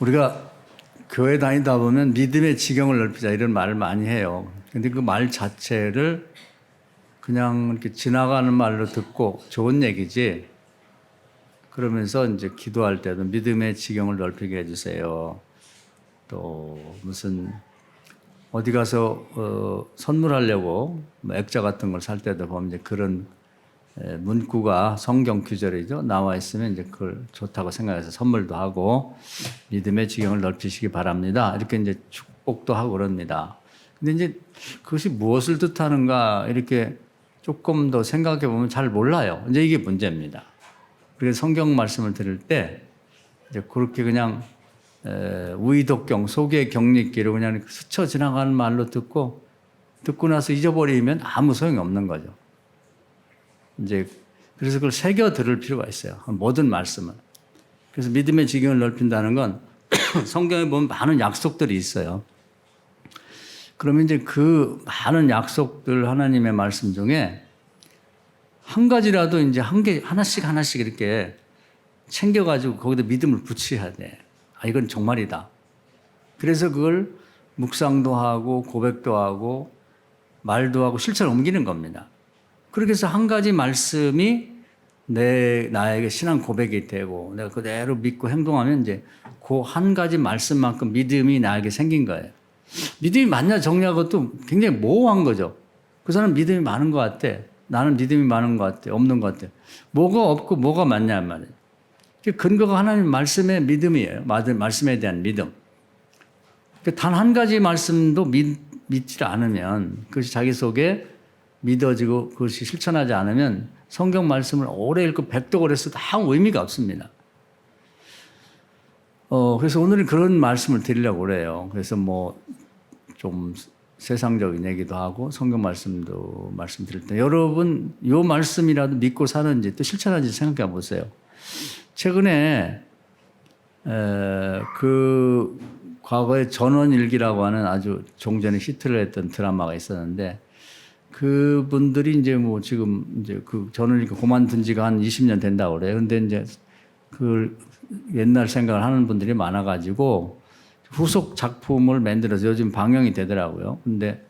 우리가 교회 다니다 보면 믿음의 지경을 넓히자 이런 말을 많이 해요. 근데 그 말 자체를 그냥 이렇게 지나가는 말로 듣고 좋은 얘기지. 그러면서 이제 기도할 때도 믿음의 지경을 넓히게 해주세요. 또 무슨 어디 가서 선물하려고 뭐 액자 같은 걸 살 때도 보면 이제 그런 문구가 성경 규절이죠. 나와 있으면 이제 그걸 좋다고 생각해서 선물도 하고 믿음의 지경을 넓히시기 바랍니다. 이렇게 이제 축복도 하고 그럽니다. 근데 이제 그것이 무엇을 뜻하는가 이렇게 조금 더 생각해 보면 잘 몰라요. 이제 이게 문제입니다. 그래서 성경 말씀을 들을 때 이제 그렇게 그냥 우이독경 속의 경리기로 그냥 스쳐 지나가는 말로 듣고 나서 잊어버리면 아무 소용이 없는 거죠. 이제 그래서 그걸 새겨 들을 필요가 있어요. 모든 말씀은. 그래서 믿음의 지경을 넓힌다는 건 성경에 보면 많은 약속들이 있어요. 그러면 이제 그 많은 약속들 하나님의 말씀 중에 한 가지라도 이제 하나씩 이렇게 챙겨가지고 거기다 믿음을 붙여야 돼. 아, 이건 정말이다. 그래서 그걸 묵상도 하고 고백도 하고 말도 하고 실천을 옮기는 겁니다. 그렇게 해서 한 가지 말씀이 나에게 신앙 고백이 되고 내가 그대로 믿고 행동하면 이제 그 한 가지 말씀만큼 믿음이 나에게 생긴 거예요. 믿음이 많냐 적냐가 것도 굉장히 모호한 거죠. 그 사람은 믿음이 많은 것 같아. 나는 믿음이 많은 것 같아. 없는 것 같아. 뭐가 없고 뭐가 많냐 말이에요. 근거가 하나님 말씀의 믿음이에요. 말씀에 대한 믿음. 단 한 가지 말씀도 믿지 않으면 그것이 자기 속에 믿어지고 그것이 실천하지 않으면 성경 말씀을 오래 읽고 백독을 해서도 아무 의미가 없습니다. 그래서 오늘은 그런 말씀을 드리려고 그래요. 그래서 뭐 좀 세상적인 얘기도 하고 성경 말씀도 말씀드릴 때 여러분 이 말씀이라도 믿고 사는지 또 실천하는지 생각해 보세요. 최근에 그 과거에 전원일기라고 하는 아주 종전에 히트를 했던 드라마가 있었는데 그분들이 이제 뭐 지금 이제 그 전원일기 그만둔 지가 한 20년 된다고 그래요. 근데 이제 그 옛날 생각을 하는 분들이 많아가지고 후속 작품을 만들어서 요즘 방영이 되더라고요. 근데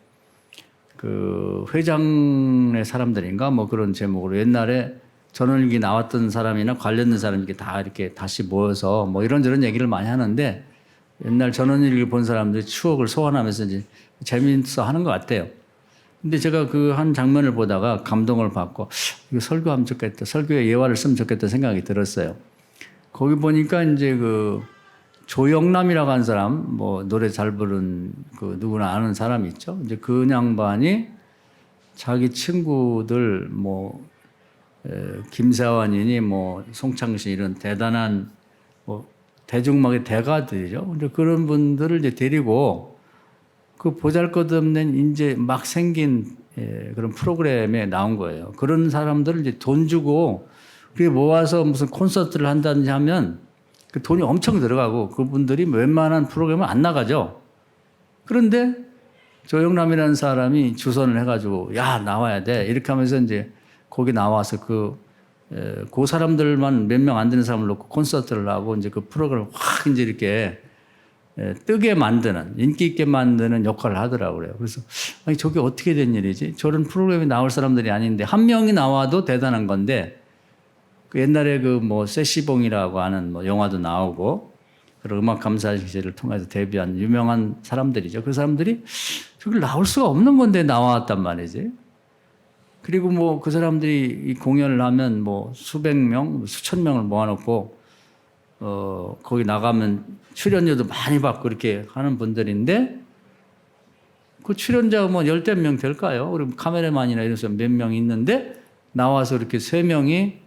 그 회장의 사람들인가 뭐 그런 제목으로 옛날에 전원일기 나왔던 사람이나 관련된 사람이 다 이렇게 다시 모여서 뭐 이런저런 얘기를 많이 하는데 옛날 전원일기 본 사람들이 추억을 소환하면서 이제 재미있어 하는 것 같아요. 근데 제가 그 한 장면을 보다가 감동을 받고 이거 설교하면 좋겠다. 설교에 예화를 쓰면 좋겠다 생각이 들었어요. 거기 보니까 이제 그 조영남이라고 하는 사람, 뭐 노래 잘 부른 그 누구나 아는 사람이 있죠. 이제 그 양반이 자기 친구들 뭐 김세환이니 뭐 송창신 이런 대단한 뭐 대중음악의 대가들이죠. 근데 그런 분들을 이제 데리고 그 보잘것없는 이제 막 생긴 그런 프로그램에 나온 거예요. 그런 사람들을 이제 돈 주고 그게 모아서 무슨 콘서트를 한다든지 하면 그 돈이 엄청 들어가고 그분들이 웬만한 프로그램은 안 나가죠. 그런데 조영남이라는 사람이 주선을 해가지고 야 나와야 돼 이렇게 하면서 이제 거기 나와서 그 사람들만 몇 명 안 되는 사람을 놓고 콘서트를 하고 이제 그 프로그램을 확 이제 이렇게 뜨게 만드는 인기 있게 만드는 역할을 하더라고요. 그래서 아니 저게 어떻게 된 일이지? 저런 프로그램에 나올 사람들이 아닌데 한 명이 나와도 대단한 건데 그 옛날에 그 뭐 세시봉이라고 하는 뭐 영화도 나오고 그런 음악 감사실을 통해서 데뷔한 유명한 사람들이죠. 그 사람들이 저기 나올 수가 없는 건데 나왔단 말이지. 그리고 뭐 그 사람들이 이 공연을 하면 뭐 수백 명, 수천 명을 모아놓고 거기 나가면 출연료도 많이 받고 이렇게 하는 분들인데 그 출연자가 뭐 열댓 명 될까요? 그리고 카메라만이나 이래서 몇 명 있는데 나와서 이렇게 세 명이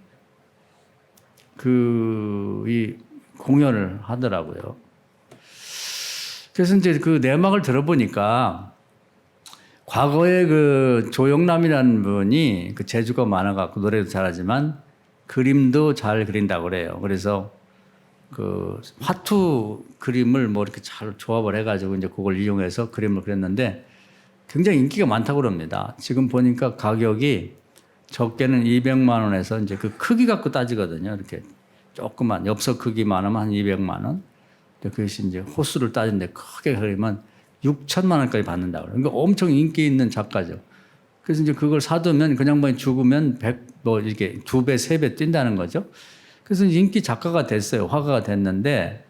이 공연을 하더라고요. 그래서 이제 그 내막을 들어보니까 과거에 그 조영남이라는 분이 그 재주가 많아갖고 노래도 잘하지만 그림도 잘 그린다고 그래요. 그래서 그 화투 그림을 뭐 이렇게 잘 조합을 해가지고 이제 그걸 이용해서 그림을 그렸는데 굉장히 인기가 많다고 그럽니다. 지금 보니까 가격이 적게는 200만 원에서 이제 그 크기 갖고 따지거든요. 이렇게 조그만 엽서 크기만 하면 한 200만 원. 그것이 이제 호수를 따진데 크게 그리면 6천만 원까지 받는다고 그래요. 그러니까 엄청 인기 있는 작가죠. 그래서 이제 그걸 사두면 그냥 뭐 죽으면 100, 이렇게 2배, 3배 뛴다는 거죠. 그래서 인기 작가가 됐어요. 화가가 됐는데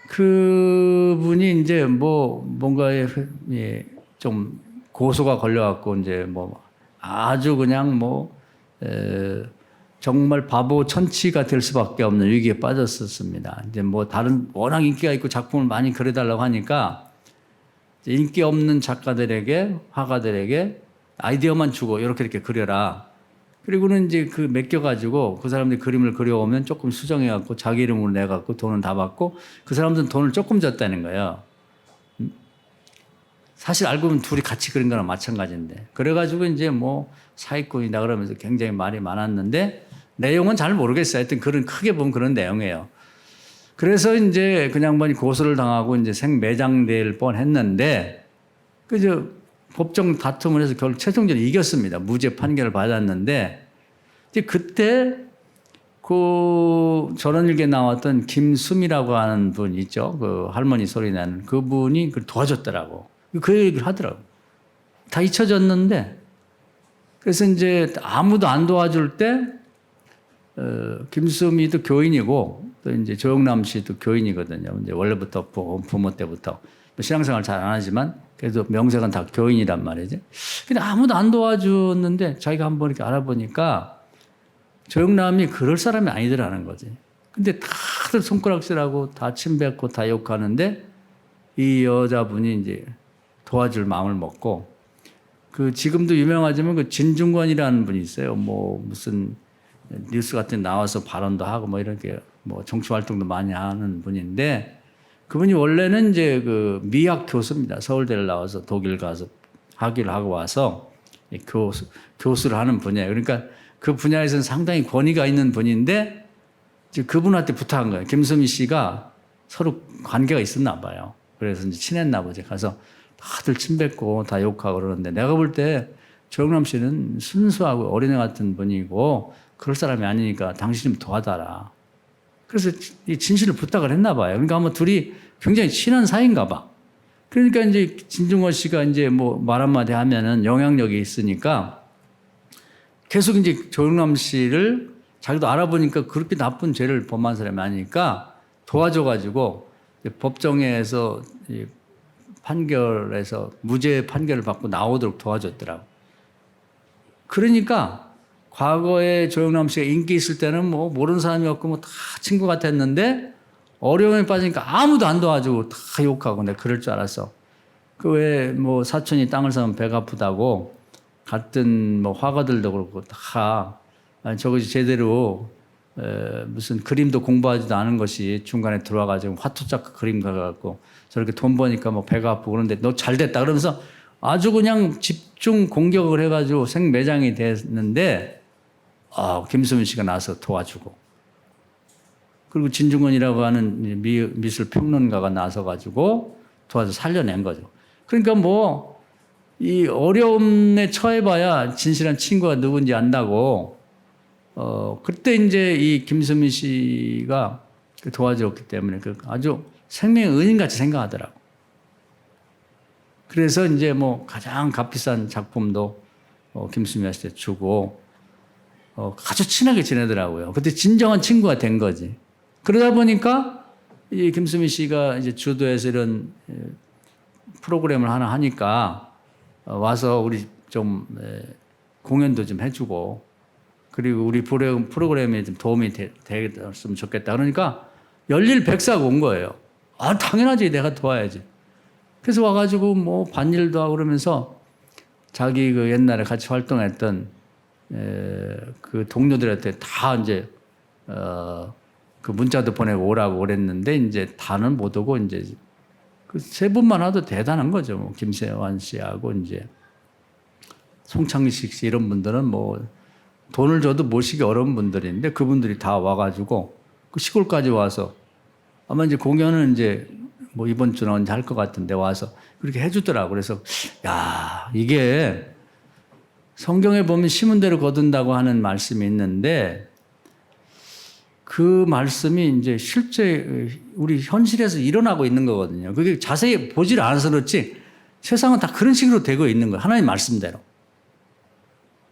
그분이 이제 뭔가에 좀 고소가 걸려갖고 이제 아주 그냥 정말 바보 천치가 될 수밖에 없는 위기에 빠졌었습니다. 이제 다른 워낙 인기가 있고 작품을 많이 그려달라고 하니까 인기 없는 작가들에게 화가들에게 아이디어만 주고 이렇게 그려라. 그리고는 이제 그 맡겨가지고 그 사람들이 그림을 그려오면 조금 수정해갖고 자기 이름으로 내갖고 돈은 다 받고 그 사람들은 돈을 조금 줬다는 거예요. 사실 알고 보면 둘이 같이 그린 거랑 마찬가지인데. 그래가지고 이제 사기꾼이다 그러면서 굉장히 말이 많았는데 내용은 잘 모르겠어요. 하여튼 크게 보면 그런 내용이에요. 그래서 이제 그 양반이 고소를 당하고 이제 생매장될 뻔 했는데 법정 다툼을 해서 결국 최종적으로 이겼습니다. 무죄 판결을 받았는데 이제 그때 그 전원일기에 나왔던 김수미라고 하는 분 있죠. 그 할머니 소리 나는 그분이 그걸 도와줬더라고. 그 얘기를 하더라고. 다 잊혀졌는데 그래서 이제 아무도 안 도와줄 때 김수미도 교인이고 또 이제 조영남 씨도 교인이거든요. 이제 원래부터 부모 때부터 신앙생활 잘 안 하지만 그래도 명색은 다 교인이란 말이지. 근데 아무도 안 도와줬는데 자기가 한번 이렇게 알아보니까 조영남이 그럴 사람이 아니더라는 거지. 근데 다들 손가락질하고 다 침뱉고 다 욕하는데 이 여자분이 이제 도와줄 마음을 먹고 지금도 유명하지만 그 진중권이라는 분이 있어요. 무슨 뉴스 같은 데 나와서 발언도 하고 이렇게 정치 활동도 많이 하는 분인데 그분이 원래는 이제 그 미학 교수입니다. 서울대를 나와서 독일 가서 학위를 하고 와서 교수를 하는 분야예요. 그러니까 그 분야에서는 상당히 권위가 있는 분인데 이제 그분한테 부탁한 거예요. 김수미 씨가 서로 관계가 있었나 봐요. 그래서 이제 친했나 보지. 가서 다들 침뱉고 다 욕하고 그러는데 내가 볼 때 조영남 씨는 순수하고 어린애 같은 분이고 그럴 사람이 아니니까 당신 좀 도와달라. 그래서 이 진실을 부탁을 했나 봐요. 그러니까 아마 둘이 굉장히 친한 사이인가 봐. 그러니까 이제 진중권 씨가 이제 말 한마디 하면은 영향력이 있으니까 계속 이제 조영남 씨를 자기도 알아보니까 그렇게 나쁜 죄를 범한 사람이 아니니까 도와줘가지고 법정에서 판결에서 무죄 판결을 받고 나오도록 도와줬더라고. 그러니까 과거에 조영남 씨가 인기 있을 때는 모르는 사람이었고 다 친구 같았는데 어려움에 빠지니까 아무도 안 도와주고 다 욕하고 내가 그럴 줄 알았어. 그 외에 사촌이 땅을 사면 배가 아프다고 같은 화가들도 그렇고 다 저것이 제대로 무슨 그림도 공부하지도 않은 것이 중간에 들어와가지고 화투짝 그림 가갖고 저렇게 돈 버니까 배가 아프고 그런데 너 잘 됐다 그러면서 아주 그냥 집중 공격을 해가지고 생매장이 됐는데 김수민 씨가 나서 도와주고 그리고 진중권이라고 하는 미술 평론가가 나서가지고 도와서 살려낸 거죠. 그러니까 이 어려움에 처해봐야 진실한 친구가 누군지 안다고 그때 이제 이 김수민 씨가 도와줬기 때문에 아주 생명의 은인같이 생각하더라고. 그래서 이제 가장 값비싼 작품도 김수민 씨한테 주고 아주 친하게 지내더라고요. 그때 진정한 친구가 된 거지. 그러다 보니까 이 김수민 씨가 이제 주도해서 이런 프로그램을 하나 하니까 와서 우리 좀 공연도 좀 해주고 그리고 우리 프로그램에 좀 도움이 됐으면 좋겠다. 그러니까 열일백사가 온 거예요. 당연하지. 내가 도와야지. 그래서 와가지고 반일도 하고 그러면서 자기 그 옛날에 같이 활동했던 그 동료들한테 다 이제 그 문자도 보내고 오라고 그랬는데 이제 다는 못 오고 이제 그 세 분만 와도 대단한 거죠. 김세환 씨하고 이제 송창식 씨 이런 분들은 돈을 줘도 모시기 어려운 분들인데 그분들이 다 와가지고 그 시골까지 와서 아마 이제 공연은 이제 이번 주는 언제 할 것 같은데 와서 그렇게 해주더라고. 그래서 야 이게 성경에 보면 심은 대로 거둔다고 하는 말씀이 있는데 그 말씀이 이제 실제 우리 현실에서 일어나고 있는 거거든요. 그게 자세히 보질 않아서 그렇지 세상은 다 그런 식으로 되고 있는 거예요. 하나님 말씀대로.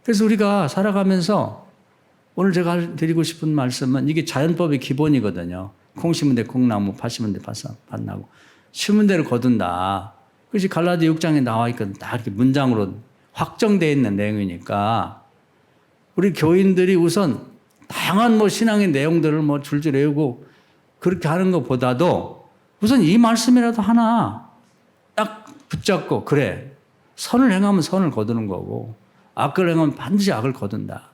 그래서 우리가 살아가면서 오늘 제가 드리고 싶은 말씀은 이게 자연법의 기본이거든요. 콩 심은 데 콩나무, 팥 심은 데 팥나무. 심은 대로 거둔다. 그것이 갈라디 6장에 나와 있거든. 다 이렇게 문장으로 확정되어 있는 내용이니까 우리 교인들이 우선 다양한 신앙의 내용들을 줄줄 외우고 그렇게 하는 것보다도 우선 이 말씀이라도 하나 딱 붙잡고 그래. 선을 행하면 선을 거두는 거고 악을 행하면 반드시 악을 거둔다.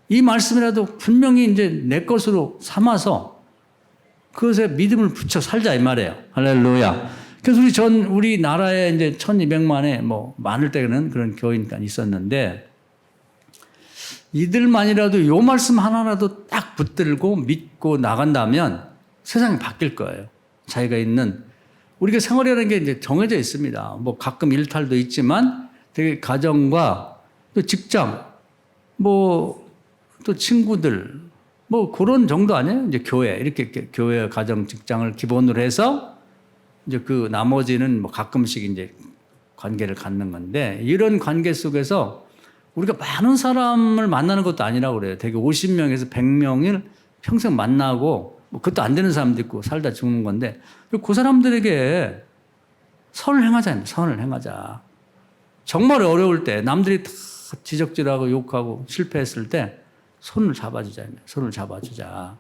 이 말씀이라도 분명히 이제 내 것으로 삼아서 그것에 믿음을 붙여 살자 이 말이에요. 할렐루야. 그래서 우리 나라에 이제 1200만에 많을 때는 그런 교인이 있었는데 이들만이라도 요 말씀 하나라도 딱 붙들고 믿고 나간다면 세상이 바뀔 거예요. 자기가 있는 우리가 생활이라는 게 이제 정해져 있습니다. 가끔 일탈도 있지만 되게 가정과 또 직장 또 친구들 그런 정도 아니에요? 이제 교회 이렇게 교회 가정 직장을 기본으로 해서 이제 그 나머지는 가끔씩 이제 관계를 갖는 건데 이런 관계 속에서 우리가 많은 사람을 만나는 것도 아니라고 그래요. 되게 50명에서 100명을 평생 만나고 그것도 안 되는 사람도 있고 살다 죽는 건데 그 사람들에게 선을 행하자. 선을 행하자. 정말 어려울 때 남들이 다 지적질하고 욕하고 실패했을 때 손을 잡아주자. 손을 잡아주자.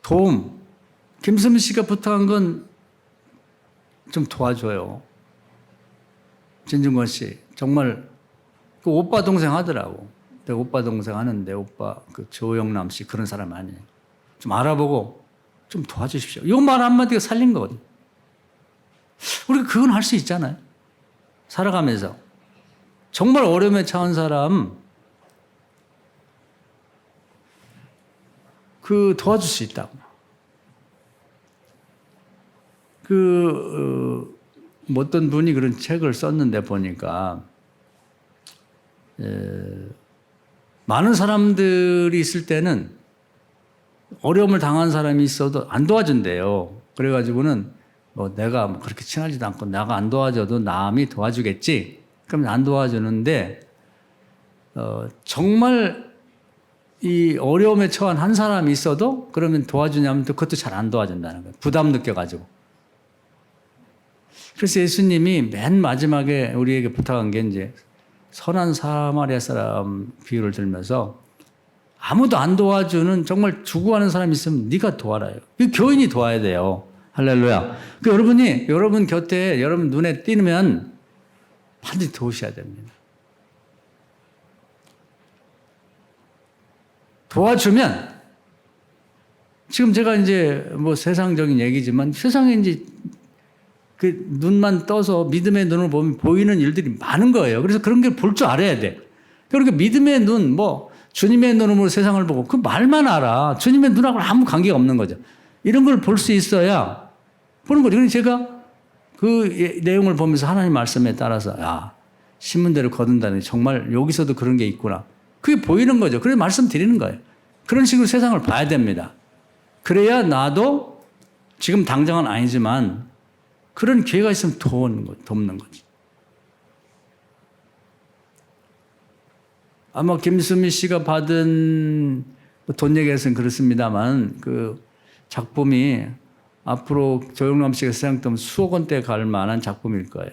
도움. 김수미 씨가 부탁한 건 좀 도와줘요. 진중권 씨. 정말 그 오빠 동생 하더라고. 내가 오빠 동생 하는데 오빠 그 조영남 씨 그런 사람 아니에요. 좀 알아보고 좀 도와주십시오. 이 말 한마디가 살린 거거든요. 우리가 그건 할 수 있잖아요. 살아가면서. 정말 어려움에 처한 사람 그 도와줄 수 있다고. 어떤 분이 그런 책을 썼는데 보니까 많은 사람들이 있을 때는 어려움을 당한 사람이 있어도 안 도와준대요. 그래가지고는 내가 그렇게 친하지도 않고 내가 안 도와줘도 남이 도와주겠지. 그러면 안 도와주는데 정말 이 어려움에 처한 한 사람이 있어도 그러면 도와주냐면 그것도 잘 안 도와준다는 거예요. 부담 느껴가지고. 그래서 예수님이 맨 마지막에 우리에게 부탁한 게 이제 선한 사마리아 사람 비유를 들면서 아무도 안 도와주는 정말 죽어가는 사람이 있으면 네가 도와라요. 교인이 도와야 돼요. 할렐루야. 여러분 곁에 여러분 눈에 띄면 반드시 도우셔야 됩니다. 도와주면 지금 제가 이제 세상적인 얘기지만 세상에 이제 그 눈만 떠서 믿음의 눈을 보면 보이는 일들이 많은 거예요. 그래서 그런 게 볼 줄 알아야 돼. 그러니까 믿음의 눈, 주님의 눈으로 세상을 보고 그 말만 알아. 주님의 눈하고 아무 관계가 없는 거죠. 이런 걸 볼 수 있어야 보는 거죠. 그래서 제가 그 내용을 보면서 하나님 말씀에 따라서 심은 대로 거둔다는 게 정말 여기서도 그런 게 있구나. 그게 보이는 거죠. 그래서 말씀 드리는 거예요. 그런 식으로 세상을 봐야 됩니다. 그래야 나도 지금 당장은 아니지만 그런 기회가 있으면 돕는 거지. 아마 김수미 씨가 받은 돈 얘기해서는 그렇습니다만 그 작품이 앞으로 조영남 씨가 세상 떠면 수억 원대 갈 만한 작품일 거예요.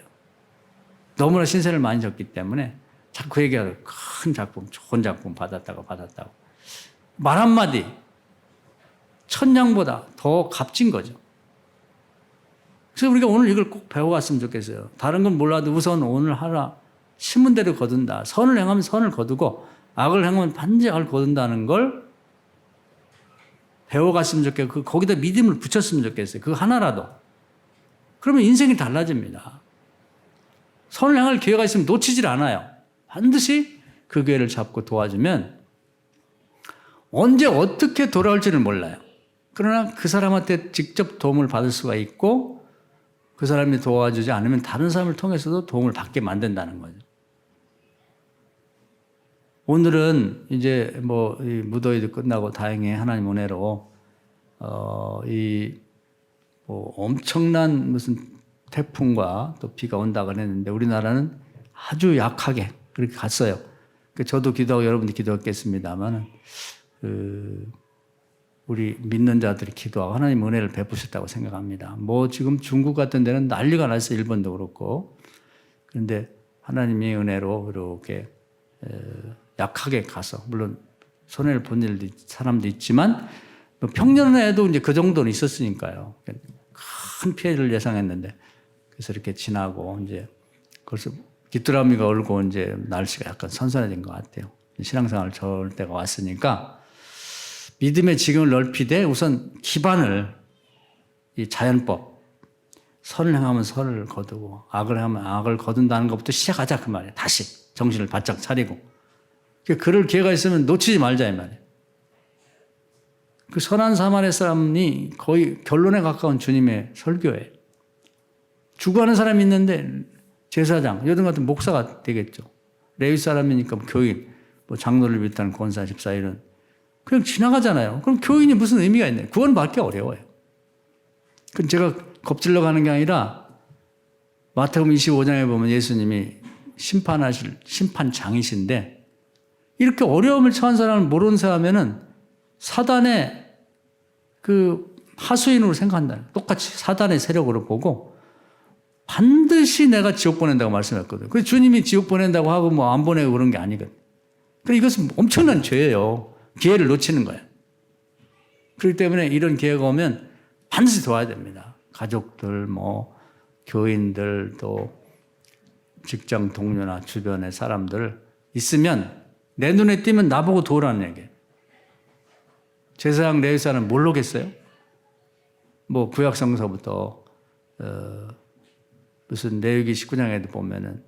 너무나 신세를 많이 졌기 때문에 자꾸 얘기하고 큰 작품, 좋은 작품 받았다고. 말 한마디 천냥보다 더 값진 거죠. 그래서 우리가 오늘 이걸 꼭 배워갔으면 좋겠어요. 다른 건 몰라도 우선 오늘 하라. 심은 대로 거둔다. 선을 행하면 선을 거두고 악을 행하면 반드시 악을 거둔다는 걸 배워갔으면 좋겠고 거기다 믿음을 붙였으면 좋겠어요. 그 하나라도. 그러면 인생이 달라집니다. 선을 행할 기회가 있으면 놓치질 않아요. 반드시 그 기회를 잡고 도와주면 언제 어떻게 돌아올지를 몰라요. 그러나 그 사람한테 직접 도움을 받을 수가 있고 그 사람이 도와주지 않으면 다른 사람을 통해서도 도움을 받게 만든다는 거죠. 오늘은 이제 뭐 이 무더위도 끝나고 다행히 하나님 은혜로 이 뭐 엄청난 무슨 태풍과 또 비가 온다고 했는데 우리나라는 아주 약하게 그렇게 갔어요. 저도 기도하고 여러분도 기도했겠습니다만 우리 믿는 자들이 기도하고 하나님 은혜를 베푸셨다고 생각합니다. 뭐 지금 중국 같은 데는 난리가 났어요. 일본도 그렇고. 그런데 하나님의 은혜로 이렇게 약하게 가서 물론 손해를 본 일도 사람도 있지만 평년에도 이제 그 정도는 있었으니까요. 큰 피해를 예상했는데 그래서 이렇게 지나고 이제 그래서 귀뚜라미가 얼고 이제 날씨가 약간 선선해진 것 같아요. 신앙생활을 절 때가 왔으니까 믿음의 지경을 넓히되 우선 기반을 이 자연법 선을 행하면 선을 거두고 악을 하면 악을 거둔다는 것부터 시작하자 그 말이에요. 다시 정신을 바짝 차리고 그럴 기회가 있으면 놓치지 말자 이 말이에요. 그 선한 사마리아 사람이 거의 결론에 가까운 주님의 설교예요. 죽어가는 사람이 있는데 제사장, 여든 같은 목사가 되겠죠. 레위 사람이니까 뭐 교인, 뭐 장로를 비롯한 권사, 집사 이런 그냥 지나가잖아요. 그럼 교인이 무슨 의미가 있나요? 구원받기 어려워요. 그럼 제가 겁질러 가는 게 아니라 마태복음 25장에 보면 예수님이 심판하실 심판장이신데 이렇게 어려움을 처한 사람을 모르는 사람에는 사단의 그 하수인으로 생각한다. 똑같이 사단의 세력으로 보고 반드시 내가 지옥 보낸다고 말씀했거든요. 그래서 주님이 지옥 보낸다고 하고 뭐 안 보내고 그런 게 아니거든요. 그러니까 이것은 엄청난 죄예요. 기회를 놓치는 거예요. 그렇기 때문에 이런 기회가 오면 반드시 도와야 됩니다. 가족들, 뭐 교인들, 또 직장 동료나 주변의 사람들 있으면 내 눈에 띄면 나보고 도우라는 얘기예요. 제사장 레위사는 모르겠어요? 뭐 구약성서부터 무슨 레위기 19장에도 보면은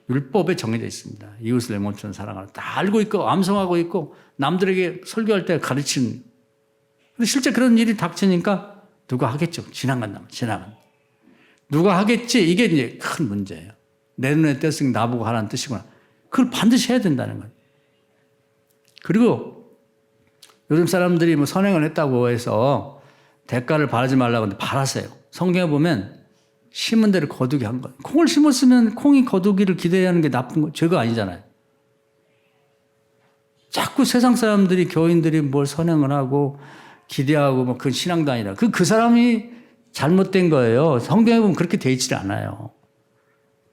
율법에 정해져 있습니다. 이웃을 내 몸처럼 사랑하라. 다 알고 있고 암송하고 있고 남들에게 설교할 때 가르치는. 근데 실제 그런 일이 닥치니까 누가 하겠죠. 지나간다면 지나간다. 누가 하겠지. 이게 이제 큰 문제예요. 내 눈에 띄었으니 나보고 하라는 뜻이구나. 그걸 반드시 해야 된다는 거예요. 그리고 요즘 사람들이 뭐 선행을 했다고 해서 대가를 바라지 말라고 하는데 바라세요. 성경에 보면 심은 대로 거두게 한 거예요. 콩을 심었으면 콩이 거두기를 기대하는 게 나쁜 거, 죄가 아니잖아요. 자꾸 세상 사람들이, 교인들이 뭘 선행을 하고 기대하고 뭐 그건 신앙도 아니라 그 사람이 잘못된 거예요. 성경에 보면 그렇게 돼 있지 않아요.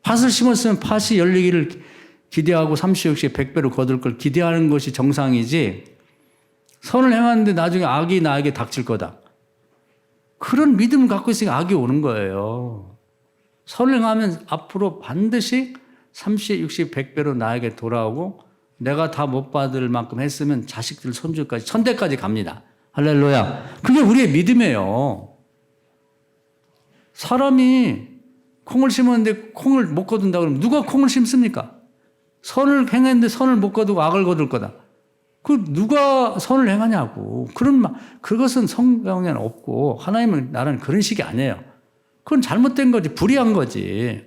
팥을 심었으면 팥이 열리기를 기대하고 30, 60, 100배로 거둘 걸 기대하는 것이 정상이지 선을 행하는데 나중에 악이 나에게 닥칠 거다. 그런 믿음을 갖고 있으니까 악이 오는 거예요. 선을 행하면 앞으로 반드시 30, 60, 100배로 나에게 돌아오고 내가 다 못 받을 만큼 했으면 자식들, 손주까지, 천대까지 갑니다. 할렐루야. 그게 우리의 믿음이에요. 사람이 콩을 심었는데 콩을 못 거둔다 그러면 누가 콩을 심습니까? 선을 행했는데 선을 못 거두고 악을 거둘 거다. 그 누가 선을 행하냐고. 그것은 성경에는 없고 하나님은 나라는 그런 식이 아니에요. 그건 잘못된 거지. 불의한 거지.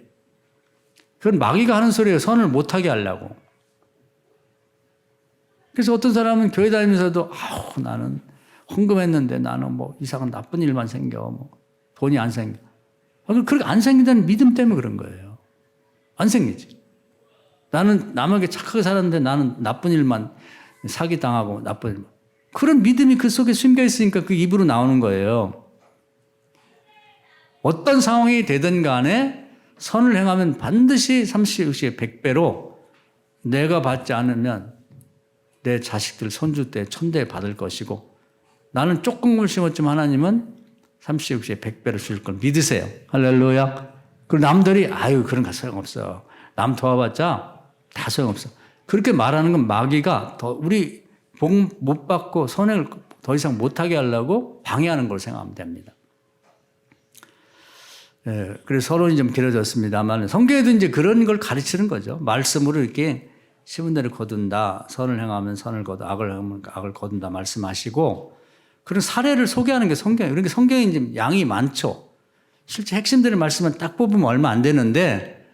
그건 마귀가 하는 소리예요. 선을 못하게 하려고. 그래서 어떤 사람은 교회 다니면서도 나는 헌금했는데 나는 뭐 이상한 나쁜 일만 생겨. 뭐 돈이 안 생겨. 그렇게 안 생긴다는 믿음 때문에 그런 거예요. 안 생기지. 나는 남에게 착하게 살았는데 나는 나쁜 일만 사기당하고 나쁜 일만. 그런 믿음이 그 속에 숨겨 있으니까 그 입으로 나오는 거예요. 어떤 상황이 되든 간에 선을 행하면 반드시 30, 60, 100배로 내가 받지 않으면 내 자식들 손주 때 천대 받을 것이고 나는 조금을 심었지만 하나님은 30, 60, 100배를 줄 걸 믿으세요. 할렐루야. 그리고 남들이 그런 거 소용없어. 남 도와봤자 다 소용없어. 그렇게 말하는 건 마귀가 더 우리 복 못 받고 선행을 더 이상 못하게 하려고 방해하는 걸 생각하면 됩니다. 그래서 서론이 좀 길어졌습니다만 성경에도 이제 그런 걸 가르치는 거죠. 말씀으로 이렇게 심은 대로 거둔다. 선을 행하면 선을 거두, 악을 행하면 악을 거둔다 말씀하시고 그런 사례를 소개하는 게 성경이에요. 그러니까 성경에 이제 양이 많죠. 실제 핵심들의 말씀은 딱 뽑으면 얼마 안 되는데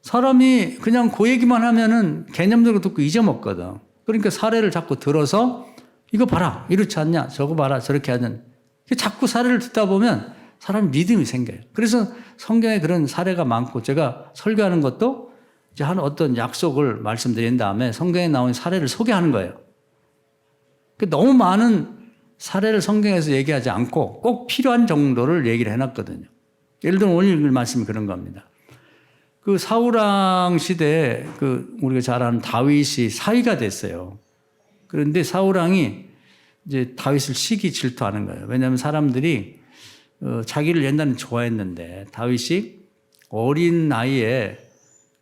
사람이 그냥 그 얘기만 하면은 개념적으로 듣고 잊어먹거든. 그러니까 사례를 자꾸 들어서 이거 봐라, 이렇지 않냐, 저거 봐라, 저렇게 하는. 자꾸 사례를 듣다 보면 사람이 믿음이 생겨요. 그래서 성경에 그런 사례가 많고 제가 설교하는 것도 이제 한 어떤 약속을 말씀드린 다음에 성경에 나온 사례를 소개하는 거예요. 너무 많은 사례를 성경에서 얘기하지 않고 꼭 필요한 정도를 얘기를 해놨거든요. 예를 들면 오늘 읽을 말씀이 그런 겁니다. 그 사울왕 시대에 우리가 잘 아는 다윗이 사위가 됐어요. 그런데 사울왕이 이제 다윗을 시기 질투하는 거예요. 왜냐하면 사람들이 자기를 옛날에 좋아했는데 다윗이 어린 나이에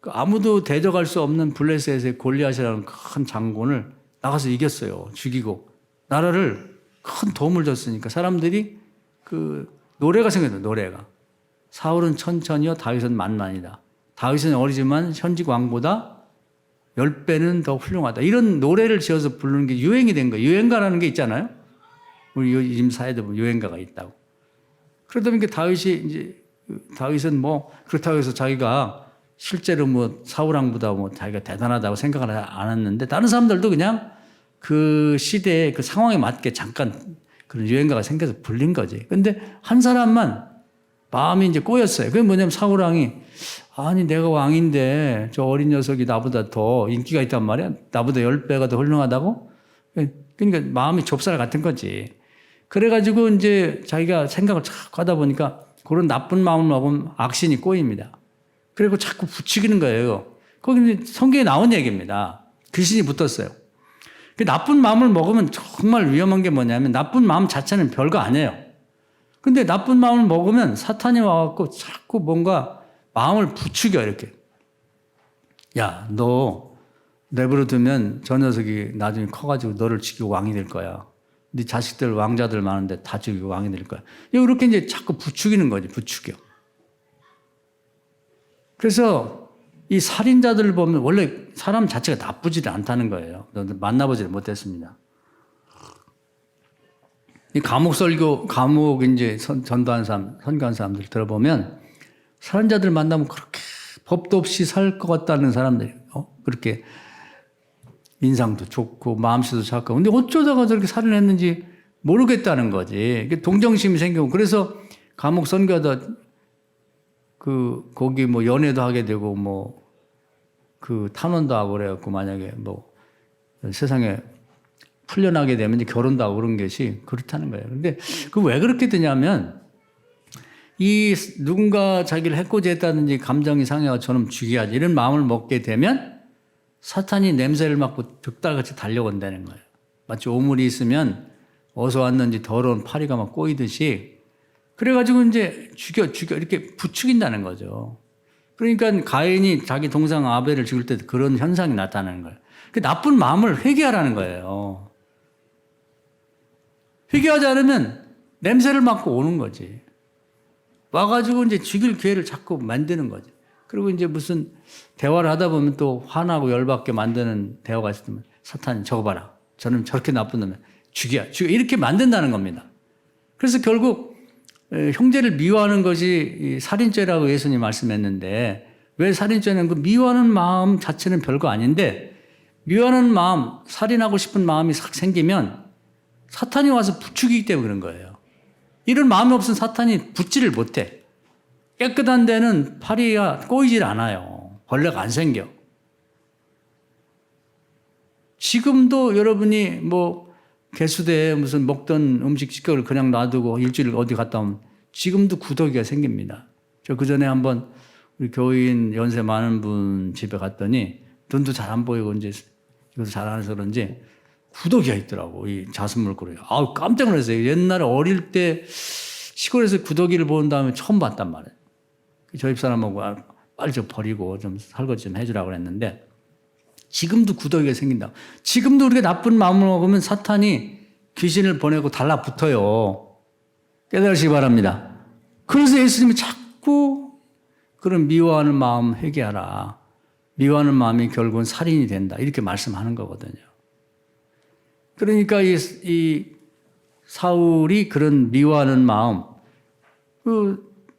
아무도 대적할 수 없는 블레셋의 골리앗이라는 큰 장군을 나가서 이겼어요. 죽이고 나라를 큰 도움을 줬으니까 사람들이 노래가 생겼어요. 노래가 사울은 천천히요 다윗은 만만이다. 다윗은 어리지만 현직 왕보다 10배는 더 훌륭하다. 이런 노래를 지어서 부르는 게 유행이 된 거예요. 유행가라는 게 있잖아요. 우리 요즘 사회도 보면 유행가가 있다고. 그러다 보니까 다윗은 그렇다고 해서 자기가 실제로 사울왕보다 자기가 대단하다고 생각을 안 했는데 다른 사람들도 그냥 그 시대의 그 상황에 맞게 잠깐 그런 유행가가 생겨서 불린 거지. 근데 한 사람만 마음이 이제 꼬였어요. 그게 뭐냐면 사울왕이 아니 내가 왕인데 저 어린 녀석이 나보다 더 인기가 있단 말이야. 나보다 10배가 더 훌륭하다고. 그러니까 마음이 좁쌀 같은 거지. 그래가지고 이제 자기가 생각을 자꾸 하다 보니까 그런 나쁜 마음을 먹으면 악신이 꼬입니다. 그리고 자꾸 부추기는 거예요. 거기 성경에 나온 얘기입니다. 귀신이 붙었어요. 그 나쁜 마음을 먹으면 정말 위험한 게 뭐냐면 나쁜 마음 자체는 별거 아니에요. 근데 나쁜 마음을 먹으면 사탄이 와갖고 자꾸 뭔가 마음을 부추겨 이렇게. 야, 너 내버려 두면 저 녀석이 나중에 커가지고 너를 죽이고 왕이 될 거야. 네 자식들 왕자들 많은데 다 죽이고 왕이 될 거야. 이렇게 이제 자꾸 부추기는 거지, 부추겨. 그래서 이 살인자들을 보면 원래 사람 자체가 나쁘지 않다는 거예요. 만나보지를 못했습니다. 이 감옥 이제 전도한 사람, 선교한 사람들 들어보면 살인자들 만나면 그렇게 법도 없이 살 것 같다는 사람들이 그렇게 인상도 좋고 마음씨도 착하고 근데 어쩌다가 저렇게 살인했는지 모르겠다는 거지. 동정심이 생기고 그래서 감옥 선교하다 거기 연애도 하게 되고 탄원도 하고 그래갖고 만약에 세상에 풀려나게 되면 이제 결혼도 하고 그런 것이 그렇다는 거예요. 근데 왜 그렇게 되냐면 이 누군가 자기를 해코지했다든지 감정이 상해가 저놈 죽여야지 이런 마음을 먹게 되면 사탄이 냄새를 맡고 득달같이 달려온다는 거예요. 마치 오물이 있으면 어디서 왔는지 더러운 파리가 막 꼬이듯이 그래가지고 이제 죽여 이렇게 부추긴다는 거죠. 그러니까 가인이 자기 동생 아벨을 죽일 때 그런 현상이 나타나는 거예요. 그 나쁜 마음을 회개하라는 거예요. 회개하지 않으면 냄새를 맡고 오는 거지. 와가지고 이제 죽일 기회를 자꾸 만드는 거지. 그리고 이제 무슨 대화를 하다 보면 또 화나고 열받게 만드는 대화가 있으면 사탄이 저거 봐라. 저는 저렇게 나쁜 놈이야. 죽여. 이렇게 만든다는 겁니다. 그래서 결국 형제를 미워하는 것이 살인죄라고 예수님이 말씀했는데 왜 살인죄는 그 미워하는 마음 자체는 별거 아닌데 미워하는 마음, 살인하고 싶은 마음이 싹 생기면 사탄이 와서 부추기기 때문에 그런 거예요. 이런 마음이 없으면 사탄이 붙지를 못해. 깨끗한 데는 파리가 꼬이질 않아요. 벌레가 안 생겨. 지금도 여러분이 개수대에 무슨 먹던 음식 식격을 그냥 놔두고 일주일 어디 갔다 오면 지금도 구더기가 생깁니다. 저 그전에 한번 우리 교인 연세 많은 분 집에 갔더니 눈도 잘 안 보이고 이제 이것도 잘 안 해서 그런지 구더기가 있더라고. 이 자순물고래요. 아우 깜짝 놀랐어요. 옛날에 어릴 때 시골에서 구더기를 본 다음에 처음 봤단 말이에요. 저희 집사람하고 빨리 좀 버리고 좀 설거지 좀 해주라고 그랬는데 지금도 구더기가 생긴다. 지금도 우리가 나쁜 마음을 먹으면 사탄이 귀신을 보내고 달라붙어요. 깨달으시기 바랍니다. 그래서 예수님이 자꾸 그런 미워하는 마음 회개하라. 미워하는 마음이 결국은 살인이 된다. 이렇게 말씀하는 거거든요. 그러니까 이 사울이 그런 미워하는 마음,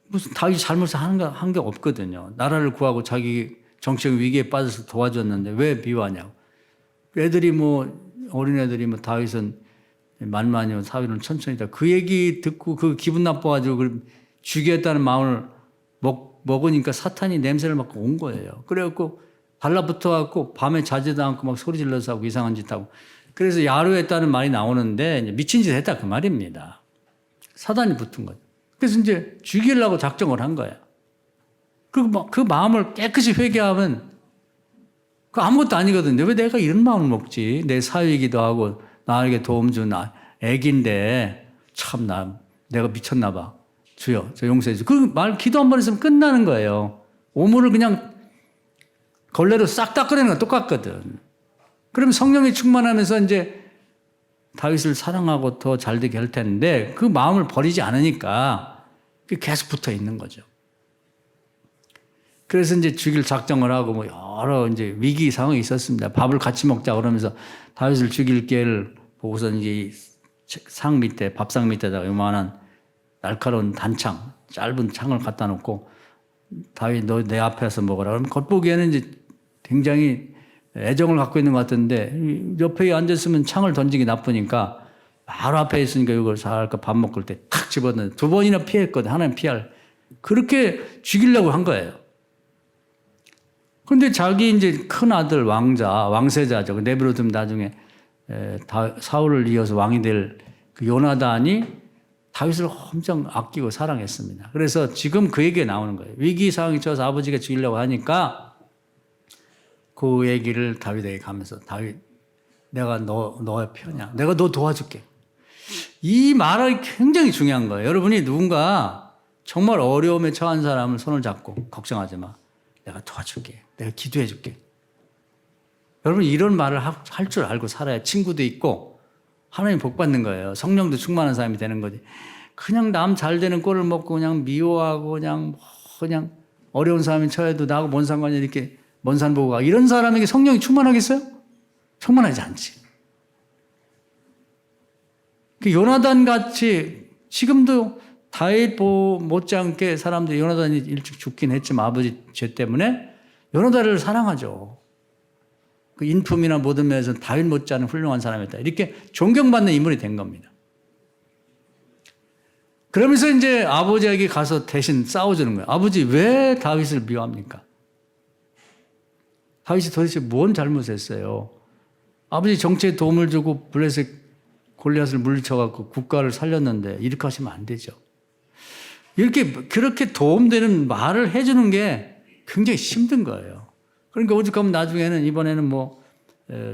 무슨 다윗이 잘못을 한 게 없거든요. 나라를 구하고 자기 정치적 위기에 빠져서 도와줬는데 왜 미워하냐고. 애들이 뭐 어린애들이 뭐 다윗은 만만이요 사울은 천천히다. 그 얘기 듣고 그 기분 나빠가지고 그걸 죽이겠다는 마음을 먹으니까 사탄이 냄새를 맡고 온 거예요. 그래갖고 달라붙어갖고 밤에 자지도 않고 막 소리 질러서 하고 이상한 짓 하고. 그래서 야로했다는 말이 나오는데 이제 미친 짓 했다 그 말입니다. 사단이 붙은 거죠. 그래서 이제 죽이려고 작정을 한 거야. 그리고 그 마음을 깨끗이 회개하면 그 아무것도 아니거든요. 왜 내가 이런 마음을 먹지? 내 사위이기도 하고 나에게 도움 준 애기인데 참 내가 미쳤나 봐. 주여 저 용서해 주세요. 그 말 기도 한 번 했으면 끝나는 거예요. 오물을 그냥 걸레로 싹 닦아내는 건 똑같거든. 그럼 성령이 충만하면서 이제 다윗을 사랑하고 더 잘 되게 할 텐데 그 마음을 버리지 않으니까 계속 붙어 있는 거죠. 그래서 이제 죽일 작정을 하고 뭐 여러 이제 위기 상황이 있었습니다. 밥을 같이 먹자 그러면서 다윗을 죽일 기회를 보고서 이제 상 밑에 밥상 밑에다가 요만한 날카로운 단창, 짧은 창을 갖다 놓고 다윗 너 내 앞에서 먹어라. 그러면 겉보기에는 이제 굉장히 애정을 갖고 있는 것 같은데 옆에 앉았으면 창을 던지기 나쁘니까 바로 앞에 있으니까 이걸 살까 밥 먹을 때 탁 집어넣는 두 번이나 피했거든. 하나는 피할. 그렇게 죽이려고 한 거예요. 그런데 자기 이제 큰 아들 왕세자죠. 내버려두면 나중에 사울을 이어서 왕이 될 그 요나단이 다윗을 엄청 아끼고 사랑했습니다. 그래서 지금 그 얘기가 나오는 거예요. 위기 상황이 쳐서 아버지가 죽이려고 하니까 그 얘기를 다윗에게 가면서 다윗 내가 너의 편이야. 내가 너 도와줄게. 이 말이 굉장히 중요한 거예요. 여러분이 누군가 정말 어려움에 처한 사람을 손을 잡고 걱정하지 마. 내가 도와줄게. 내가 기도해 줄게. 여러분 이런 말을 할 줄 알고 살아야 친구도 있고 하나님 복 받는 거예요. 성령도 충만한 사람이 되는 거지. 그냥 남 잘 되는 꼴을 먹고 그냥 미워하고 그냥 어려운 사람이 처해도 나하고 뭔 상관이야 이렇게 먼 산 보고 가. 이런 사람에게 성령이 충만하겠어요? 충만하지 않지. 그 요나단 같이 지금도 다윗 못지않게 사람들이 요나단이 일찍 죽긴 했지만 아버지 죄 때문에 요나단을 사랑하죠. 그 인품이나 모든 면에서 다윗 못지않은 훌륭한 사람이었다. 이렇게 존경받는 인물이 된 겁니다. 그러면서 이제 아버지에게 가서 대신 싸워주는 거예요. 아버지 왜 다윗을 미워합니까? 다윗이 도대체 뭔 잘못했어요? 아버지 정치에 도움을 주고 블레셋 골리앗을 물리쳐갖고 국가를 살렸는데 이렇게 하시면 안 되죠. 그렇게 도움되는 말을 해주는 게 굉장히 힘든 거예요. 그러니까 오죽하면 나중에는 이번에는 뭐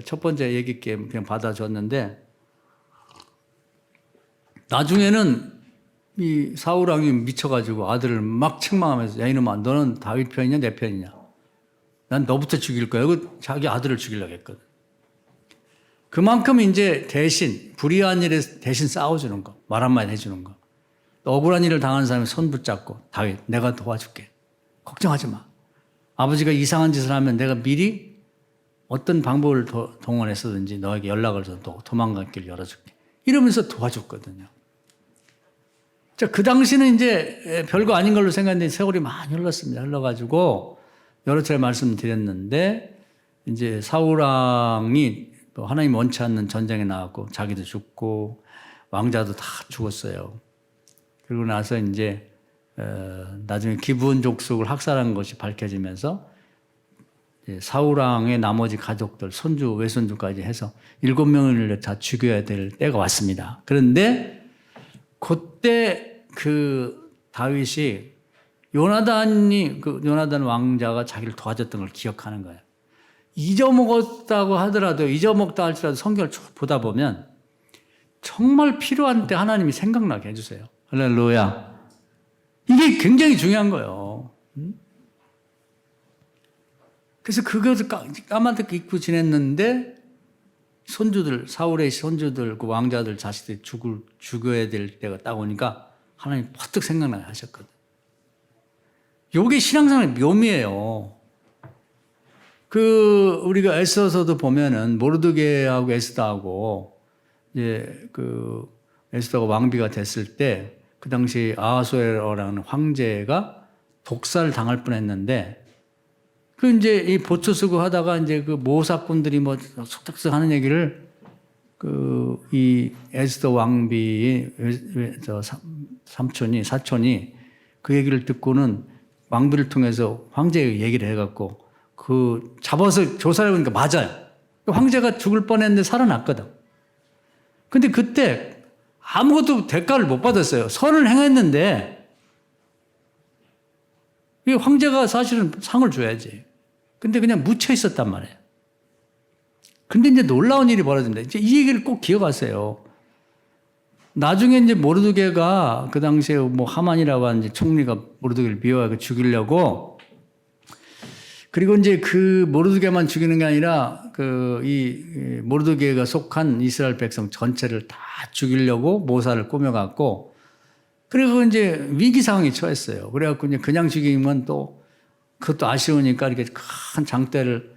첫 번째 얘기 게 그냥 받아줬는데 나중에는 이 사울 왕이 미쳐가지고 아들을 막 책망하면서 야 이놈아 너는 다윗 편이냐 내 편이냐 난 너부터 죽일 거야. 그 자기 아들을 죽이려고 했거든. 그만큼 이제 대신 불의한 일에 대신 싸워주는 거, 말 한마디 해주는 거. 억울한 일을 당하는 사람이 손 붙잡고 다윗 내가 도와줄게. 걱정하지 마. 아버지가 이상한 짓을 하면 내가 미리 어떤 방법을 동원해서든지 너에게 연락을 해서 도망갈 길 열어줄게. 이러면서 도와줬거든요. 자, 그 당시는 이제 별거 아닌 걸로 생각했는데 세월이 많이 흘렀습니다. 흘러가지고 여러 차례 말씀드렸는데 이제 사울 왕이 하나님 원치 않는 전쟁에 나왔고 자기도 죽고 왕자도 다 죽었어요. 그리고 나서 이제 나중에 기브온 족속을 학살한 것이 밝혀지면서 사울 왕의 나머지 가족들 손주 외손주까지 해서 7명을 다 죽여야 될 때가 왔습니다. 그런데 그때 그 다윗이 요나단 왕자가 자기를 도와줬던 걸 기억하는 거예요. 잊어먹었다고 하더라도 잊어먹다 할지라도 성경을 쭉 보다 보면 정말 필요한 때 하나님이 생각나게 해주세요. 할렐루야. 이게 굉장히 중요한 거예요. 그래서 그것을 까마득히 잊고 지냈는데 사울의 손주들, 그 왕자들 자식들이 죽어야 될 때가 딱 오니까 하나님 퍼뜩 생각나게 하셨거든. 요게 신앙생활의 묘미예요. 우리가 에스더서도 보면은 모르드게하고 에스더하고 이제 에스더가 왕비가 됐을 때 그 당시 아하수에로라는 황제가 독살을 당할 뻔했는데 그 이제 이 보초 쓰고 하다가 이제 그 모사꾼들이 뭐 속닥속 하는 얘기를 그 이 에스더 왕비의 사촌이 그 얘기를 듣고는 왕비를 통해서 황제에게 얘기를 해갖고 그 잡아서 조사를 해보니까 맞아요. 황제가 죽을 뻔했는데 살아났거든. 근데 그때 아무것도 대가를 못 받았어요. 선을 행했는데 이 황제가 사실은 상을 줘야지. 근데 그냥 묻혀 있었단 말이에요. 근데 이제 놀라운 일이 벌어집니다. 이제 이 얘기를 꼭 기억하세요. 나중에 이제 모르드게가 그 당시에 뭐 하만이라고 하는 총리가 모르드게를 미워하고 죽이려고, 그리고 이제 그 모르드게만 죽이는 게 아니라 그 이 모르드게가 속한 이스라엘 백성 전체를 다 죽이려고 모사를 꾸며갖고, 그리고 이제 위기 상황에 처했어요. 그래갖고 이제 그냥 죽이면 또 그것도 아쉬우니까 이렇게 큰 장대를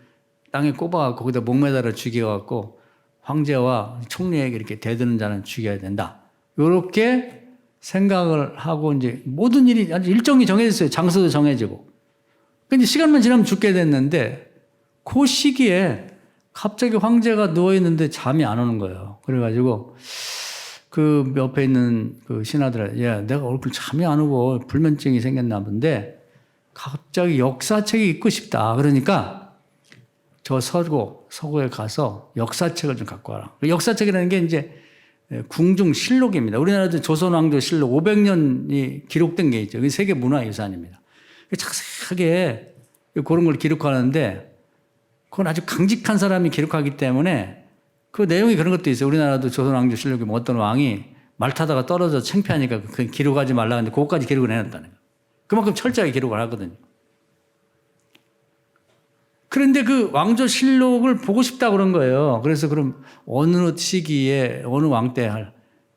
땅에 꼽아갖고 거기다 목매달아 죽여갖고 황제와 총리에게 이렇게 대드는 자는 죽여야 된다. 이렇게 생각을 하고 이제 모든 일이 아주 일정이 정해졌어요. 장소도 정해지고. 근데 시간만 지나면 죽게 됐는데 그 시기에 갑자기 황제가 누워있는데 잠이 안 오는 거예요. 그래가지고 그 옆에 있는 그 신하들한테, 야, 내가 얼굴 잠이 안 오고 불면증이 생겼나 본데 갑자기 역사책이 읽고 싶다. 그러니까 저 서고에 가서 역사책을 좀 갖고 와라. 역사책이라는 게 이제 궁중실록입니다. 우리나라도 조선왕조실록 500년이 기록된 게 있죠. 그게 세계 문화유산입니다. 자세하게 그런 걸 기록하는데 그건 아주 강직한 사람이 기록하기 때문에 그 내용이 그런 것도 있어요. 우리나라도 조선왕조실록에 뭐 어떤 왕이 말 타다가 떨어져 창피하니까 그 기록하지 말라 하는데 그것까지 기록을 해놨다는 거예요. 그만큼 철저하게 기록을 하거든요. 그런데 그 왕조실록을 보고 싶다 그런 거예요. 그래서 그럼 어느 시기에 어느 왕 때 할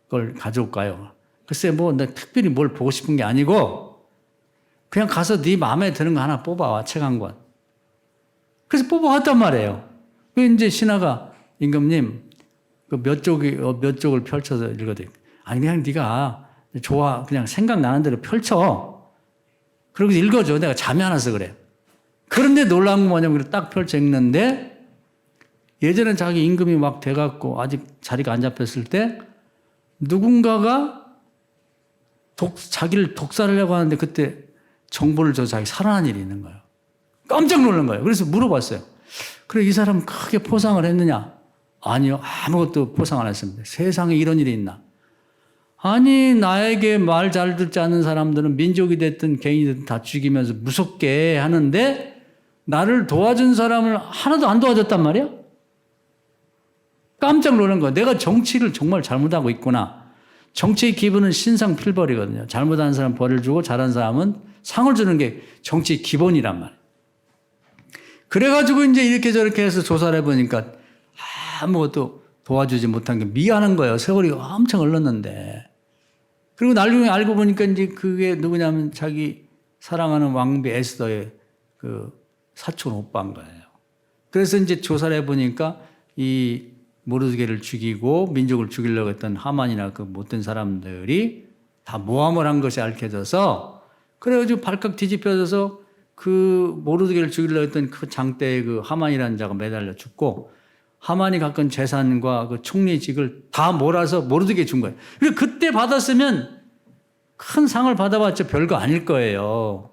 걸 가져올까요? 글쎄 뭐 나 특별히 뭘 보고 싶은 게 아니고 그냥 가서 네 마음에 드는 거 하나 뽑아와, 책 한 권. 그래서 뽑아왔단 말이에요. 그 이제 신하가 임금님 그 몇 쪽을 펼쳐서 읽어드릴게요. 아니 그냥 네가 좋아 그냥 생각나는 대로 펼쳐. 그러고 읽어줘. 내가 잠이 안 와서 그래. 그런데 놀라운 건 뭐냐면 딱 펼쳐 읽는데 예전에 자기 임금이 막 돼갖고 아직 자리가 안 잡혔을 때 누군가가 자기를 독살하려고 하는데 그때 정보를 줘서 자기 살아난 일이 있는 거예요. 깜짝 놀란 거예요. 그래서 물어봤어요. 그래 이 사람 크게 포상을 했느냐? 아니요. 아무것도 포상 안 했습니다. 세상에 이런 일이 있나? 아니 나에게 말 잘 듣지 않는 사람들은 민족이 됐든 개인이 됐든 다 죽이면서 무섭게 하는데 나를 도와준 사람을 하나도 안 도와줬단 말이야? 깜짝 놀란 거야. 내가 정치를 정말 잘못하고 있구나. 정치의 기본은 신상필벌이거든요. 잘못한 사람 벌을 주고 잘한 사람은 상을 주는 게 정치의 기본이란 말이에요. 그래가지고 이제 이렇게 저렇게 해서 조사를 해보니까 아무것도 도와주지 못한 게 미안한 거예요. 세월이 엄청 흘렀는데. 그리고 나중에 알고 보니까 이제 그게 누구냐면 자기 사랑하는 왕비 에스더의 그 사촌 오빠인 거예요. 그래서 이제 조사를 해보니까 이 모르드게를 죽이고 민족을 죽이려고 했던 하만이나 그 못된 사람들이 다 모함을 한 것이 알려져서 그래가지고 발칵 뒤집혀져서 그 모르드게를 죽이려고 했던 그 장대에 그 하만이라는 자가 매달려 죽고 하만이 갖고 재산과 그 총리직을 다 몰아서 모르드게에 준 거예요. 그리고 그때 받았으면 큰 상을 받아봤자 별거 아닐 거예요.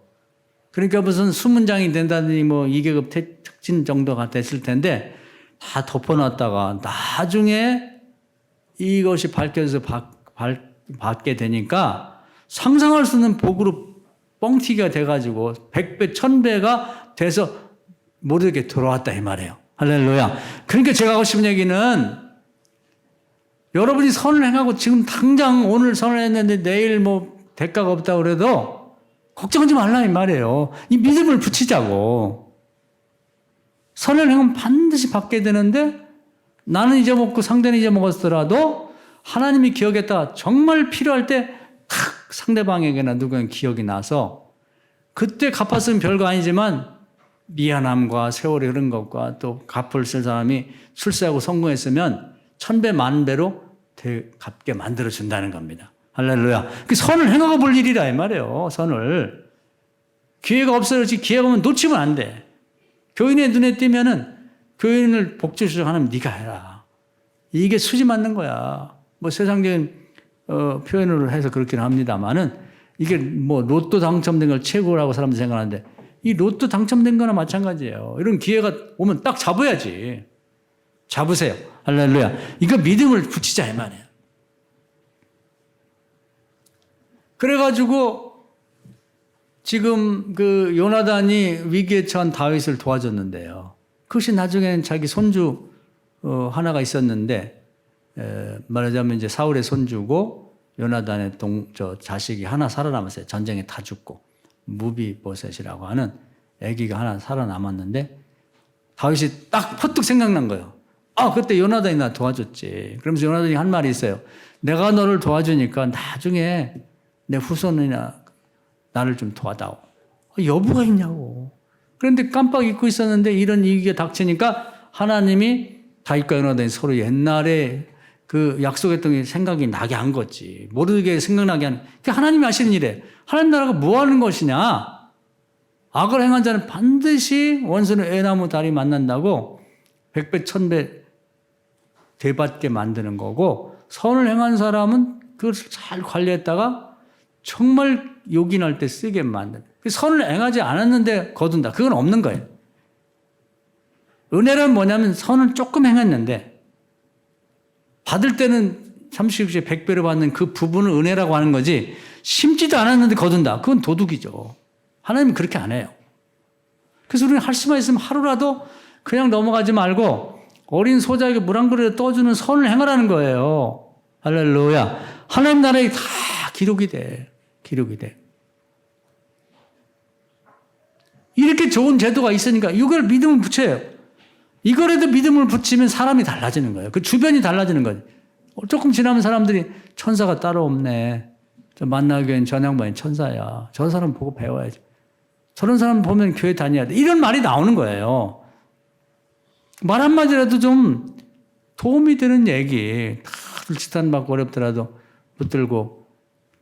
그러니까 무슨 수문장이 된다더니 뭐 2계급 특진 정도가 됐을 텐데 다 덮어놨다가 나중에 이것이 밝혀져서 받게 되니까 상상할 수 없는 복으로 뻥튀기가 돼가지고 100배, 1000배가 돼서 모르게 돌아왔다 이 말이에요. 할렐루야. 그러니까 제가 하고 싶은 얘기는 여러분이 선을 행하고 지금 당장 오늘 선을 했는데 내일 뭐 대가가 없다고 그래도 걱정하지 말라 이 말이에요. 이 믿음을 붙이자고. 선을 행하면 반드시 받게 되는데 나는 잊어먹고 상대는 잊어먹었더라도 하나님이 기억했다. 정말 필요할 때 탁 상대방에게나 누구에게 기억이 나서 그때 갚았으면 별거 아니지만 미안함과 세월이 흐른 것과 또 갚을 쓸 사람이 출세하고 성공했으면 1000배, 10,000배로 갚게 만들어준다는 겁니다. 할렐루야. 그 선을 행하고 볼 일이라 이 말이에요. 선을. 기회가 없어요. 기회가 오면 놓치면 안 돼. 교인의 눈에 띄면은 교인을 복주시죠 하나님 네가 해라. 이게 수지 맞는 거야. 뭐 세상적인 표현으로 해서 그렇긴 합니다만은 이게 뭐 로또 당첨된 걸 최고라고 사람들이 생각하는데 이 로또 당첨된 거나 마찬가지예요. 이런 기회가 오면 딱 잡아야지. 잡으세요. 할렐루야. 이거 믿음을 붙이자 이 말이에요. 그래가지고 지금 그 요나단이 위기에 처한 다윗을 도와줬는데요. 그것이 나중에는 자기 손주 하나가 있었는데 말하자면 이제 사울의 손주고 요나단의 자식이 하나 살아남았어요. 전쟁에 다 죽고 무비보셋이라고 하는 아기가 하나 살아남았는데 다윗이 딱 퍼뜩 생각난 거예요. 아, 그때 요나단이 나 도와줬지. 그러면서 요나단이 한 말이 있어요. 내가 너를 도와주니까 나중에 내 후손이나 나를 좀 도와다오. 여부가 있냐고. 그런데 깜빡 잊고 있었는데 이런 위기가 닥치니까 하나님이 다윗과 요나단이 서로 옛날에 그 약속했던 게 생각이 나게 한 거지. 모르게 생각나게 하는. 그게 하나님이 하시는 일이에요. 하나님 나라가 뭐 하는 것이냐. 악을 행한 자는 반드시 원수는 애나무 다리 만난다고 백배 천배 되받게 만드는 거고 선을 행한 사람은 그것을 잘 관리했다가 정말 요긴할 때 쓰게 만드는. 선을 행하지 않았는데 거둔다. 그건 없는 거예요. 은혜란 뭐냐면 선을 조금 행했는데 받을 때는 36시에 100배로 받는 그 부분을 은혜라고 하는 거지 심지도 않았는데 거둔다. 그건 도둑이죠. 하나님은 그렇게 안 해요. 그래서 우리는 할 수만 있으면 하루라도 그냥 넘어가지 말고 어린 소자에게 물 한 그릇 떠주는 선을 행하라는 거예요. 할렐루야. 하나님 나라에 다 기록이 돼. 기록이 돼. 이렇게 좋은 제도가 있으니까 이걸 믿음을 붙여요. 이거라도 믿음을 붙이면 사람이 달라지는 거예요. 그 주변이 달라지는 거예요. 조금 지나면 사람들이 천사가 따로 없네. 저 만나기엔 저 양반이 천사야. 저 사람 보고 배워야지. 저런 사람 보면 교회 다녀야 돼. 이런 말이 나오는 거예요. 말 한마디라도 좀 도움이 되는 얘기. 다들 지탄받고 어렵더라도 붙들고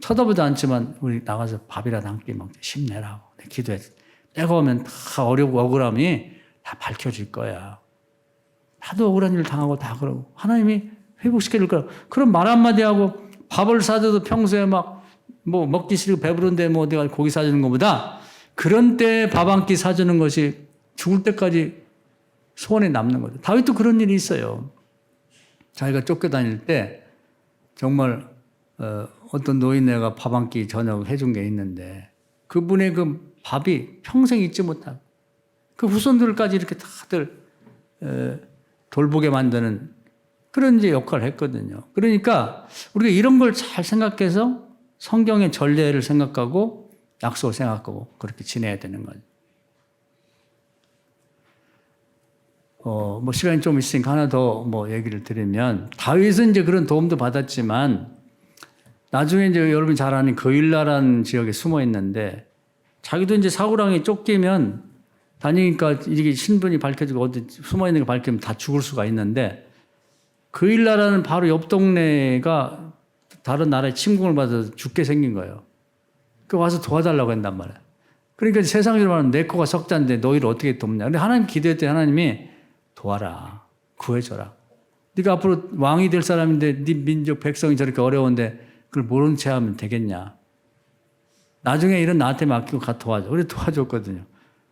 쳐다보지 않지만 우리 나가서 밥이라도 한 끼 먹자. 힘내라고. 기도해. 때가 오면 다 어렵고 억울함이 다 밝혀질 거야. 나도 억울한 일 당하고 다 그러고 하나님이 회복시켜줄 거야. 그런 말 한마디 하고 밥을 사줘도 평소에 막 뭐 먹기 싫고 배부른데 뭐 어디 가서 고기 사주는 것보다 그런 때 밥 한 끼 사주는 것이 죽을 때까지 소원에 남는 거죠. 다윗도 그런 일이 있어요. 자기가 쫓겨다닐 때 정말 어떤 노인네가 밥 한 끼 저녁 해준 게 있는데 그분의 그 밥이 평생 잊지 못하고 그 후손들까지 이렇게 다들 돌보게 만드는 그런 이제 역할을 했거든요. 그러니까 우리가 이런 걸 잘 생각해서 성경의 전례를 생각하고 약속을 생각하고 그렇게 지내야 되는 거죠. 뭐 시간이 좀 있으니까 하나 더 뭐 얘기를 드리면 다윗은 이제 그런 도움도 받았지만 나중에 이제 여러분이 잘 아는 거일라라는 지역에 숨어 있는데 자기도 이제 사울왕이 쫓기면 다니니까 이게 신분이 밝혀지고 어디 숨어 있는 게 밝히면 다 죽을 수가 있는데 거일라라는 바로 옆 동네가 다른 나라에 침공을 받아서 죽게 생긴 거예요. 그 와서 도와달라고 한단 말이에요. 그러니까 세상으로 말하면 내 코가 석자인데 너희를 어떻게 돕냐. 근데 하나님 기도했더니 하나님이 도와라. 구해줘라. 네가 앞으로 왕이 될 사람인데 네 민족 백성이 저렇게 어려운데 그걸 모른 채 하면 되겠냐. 나중에 이런 나한테 맡기고 가 도와줘. 그래 도와줬거든요.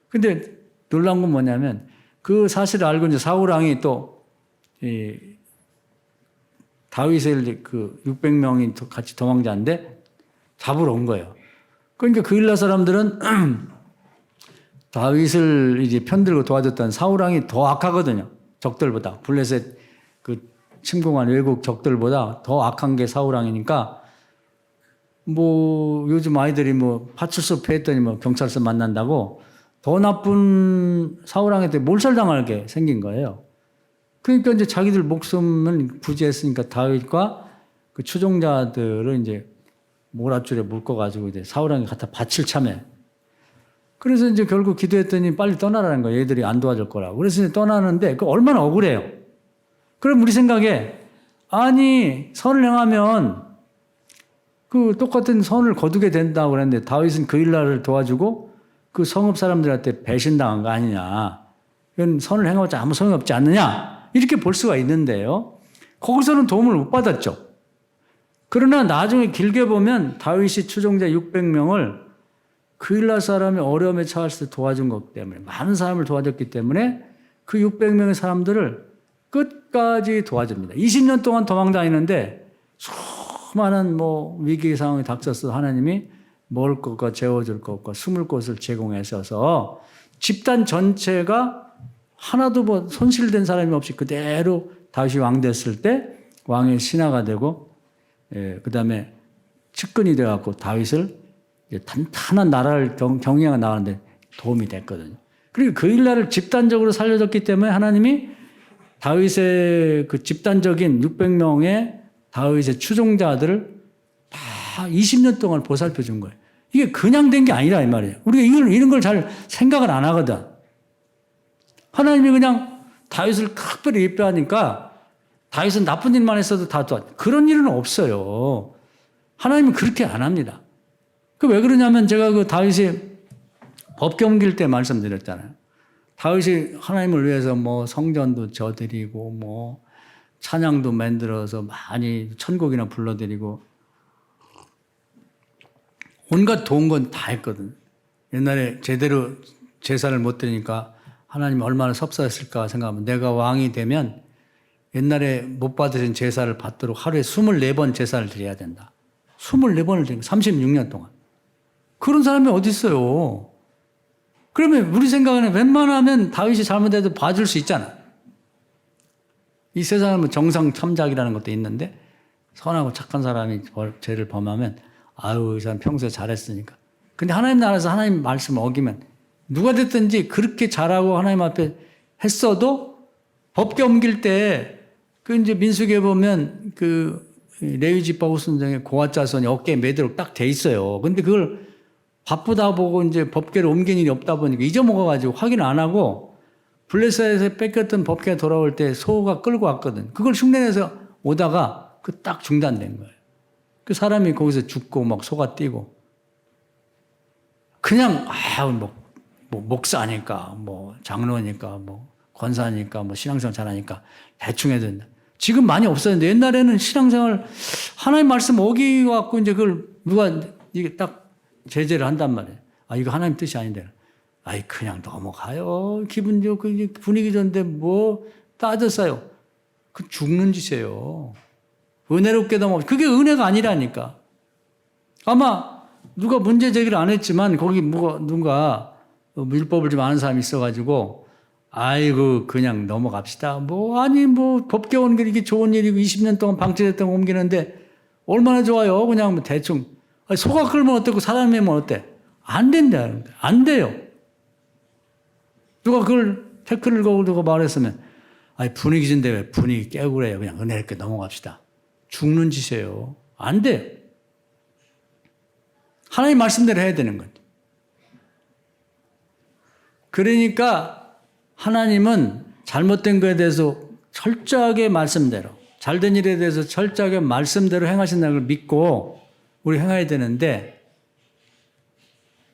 근데 놀라운 건 뭐냐면 그 사실을 알고 이제 사울 왕이 또 다윗을 그 600명이 같이 도망자인데 잡으러 온 거예요. 그러니까 그일라 사람들은 다윗을 이제 편들고 도와줬던 사울 왕이 더 악하거든요. 적들보다. 블레셋 그 침공한 외국 적들보다 더 악한 게 사울 왕이니까 뭐 요즘 아이들이 뭐 파출소 패했더니 뭐 경찰서 만난다고 더 나쁜 사울 왕한테 몰살당하게 생긴 거예요. 그러니까 이제 자기들 목숨을 부지했으니까 다윗과 그 추종자들을 이제 모랏줄에 묶어가지고 이제 사울 왕이 갖다 밭을 참해. 그래서 이제 결국 기도했더니 빨리 떠나라는 거예요. 얘들이 안 도와줄 거라고. 그래서 이제 떠나는데 그 얼마나 억울해요. 그럼 우리 생각에 아니 선을 행하면 그 똑같은 선을 거두게 된다고 그랬는데 다윗은 그일라를 도와주고 그 성읍 사람들한테 배신당한 거 아니냐. 이건 선을 행하자 아무 소용이 없지 않느냐 이렇게 볼 수가 있는데요. 거기서는 도움을 못 받았죠. 그러나 나중에 길게 보면 다윗이 추종자 600명을 그일라 사람이 어려움에 처했을 때 도와준 것 때문에 많은 사람을 도와줬기 때문에 그 600명의 사람들을 끝까지 도와줍니다. 20년 동안 도망다니는데 수많은 위기 상황이 닥쳤어 하나님이 먹을 것과 재워줄 것과 숨을 곳을 제공하셔서 집단 전체가 하나도 손실된 사람이 없이 그대로 다윗이 왕 됐을 때 왕의 신하가 되고 그 다음에 측근이 되어갖고 다윗을 탄탄한 나라를 경영해 나가는데 도움이 됐거든요. 그리고 그 일날을 집단적으로 살려줬기 때문에 하나님이 다윗의 그 집단적인 600명의 다윗의 추종자들을 다 20년 동안 보살펴 준 거예요. 이게 그냥 된 게 아니라 이 말이에요. 우리가 이런 걸 잘 생각을 안 하거든. 하나님이 그냥 다윗을 특별히 예뻐하니까 다윗은 나쁜 일만 했어도 다 도와. 그런 일은 없어요. 하나님은 그렇게 안 합니다. 그 왜 그러냐면 제가 그 다윗이 법궤 옮길 때 말씀드렸잖아요. 다윗이 하나님을 위해서 성전도 저드리고 찬양도 만들어서 많이 천곡이나 불러드리고 온갖 좋은 건 다 했거든. 옛날에 제대로 제사를 못 드리니까 하나님이 얼마나 섭섭했을까 생각하면 내가 왕이 되면 옛날에 못 받으신 제사를 받도록 하루에 24번 제사를 드려야 된다. 24번을 드린 36년 동안. 그런 사람이 어디 있어요. 그러면 우리 생각에는 웬만하면 다윗이 잘못해도 봐줄 수 있잖아. 이 세상은 정상 참작이라는 것도 있는데 선하고 착한 사람이 죄를 범하면 아유 이 사람 평소에 잘했으니까. 근데 하나님 나라에서 하나님 말씀을 어기면 누가 됐든지 그렇게 잘하고 하나님 앞에 했어도 법궤 옮길 때 그 이제 민수기에 보면 그 레위 지파 후손중에 고핫 자손이 어깨에 매도록 딱 돼 있어요. 근데 그걸 바쁘다 보고 이제 법궤를 옮긴 일이 없다 보니까 잊어먹어가지고 확인 안 하고 블레셋에서 뺏겼던 법궤가 돌아올 때 소가 끌고 왔거든. 그걸 흉내내서 오다가 그 딱 중단된 거예요. 그 사람이 거기서 죽고 소가 뛰고 그냥 목사니까 장로니까 권사니까 신앙생활 잘하니까 대충 해야 된다. 지금 많이 없었는데 옛날에는 신앙생활 하나님 말씀 어기갖고 이제 그걸 누가 이게 딱 제재를 한단 말이에요. 아 이거 하나님 뜻이 아닌데. 아이 그냥 넘어가요. 기분 좋고 분위기 좋은데 따졌어요. 그 죽는 짓이에요. 은혜롭게 넘어가. 그게 은혜가 아니라니까. 아마 누가 문제 제기를 안 했지만 거기 누가 율법을 좀 아는 사람이 있어가지고 아이고 그냥 넘어갑시다. 법궤 오는 게 이게 좋은 일이고 20년 동안 방치됐던 거 옮기는데 얼마나 좋아요. 그냥 대충 소가 끌면 어떻고 사람이 면 어때? 안 된다. 안 돼요. 누가 그걸 태클을 걸고 말했으면 분위기인데 왜 분위기 깨고 그래요. 그냥 은혜롭게 넘어갑시다. 죽는 짓이에요. 안 돼요. 하나님 말씀대로 해야 되는 거죠. 그러니까 하나님은 잘못된 것에 대해서 철저하게 말씀대로, 잘된 일에 대해서 철저하게 말씀대로 행하신다는 걸 믿고 우리 행해야 되는데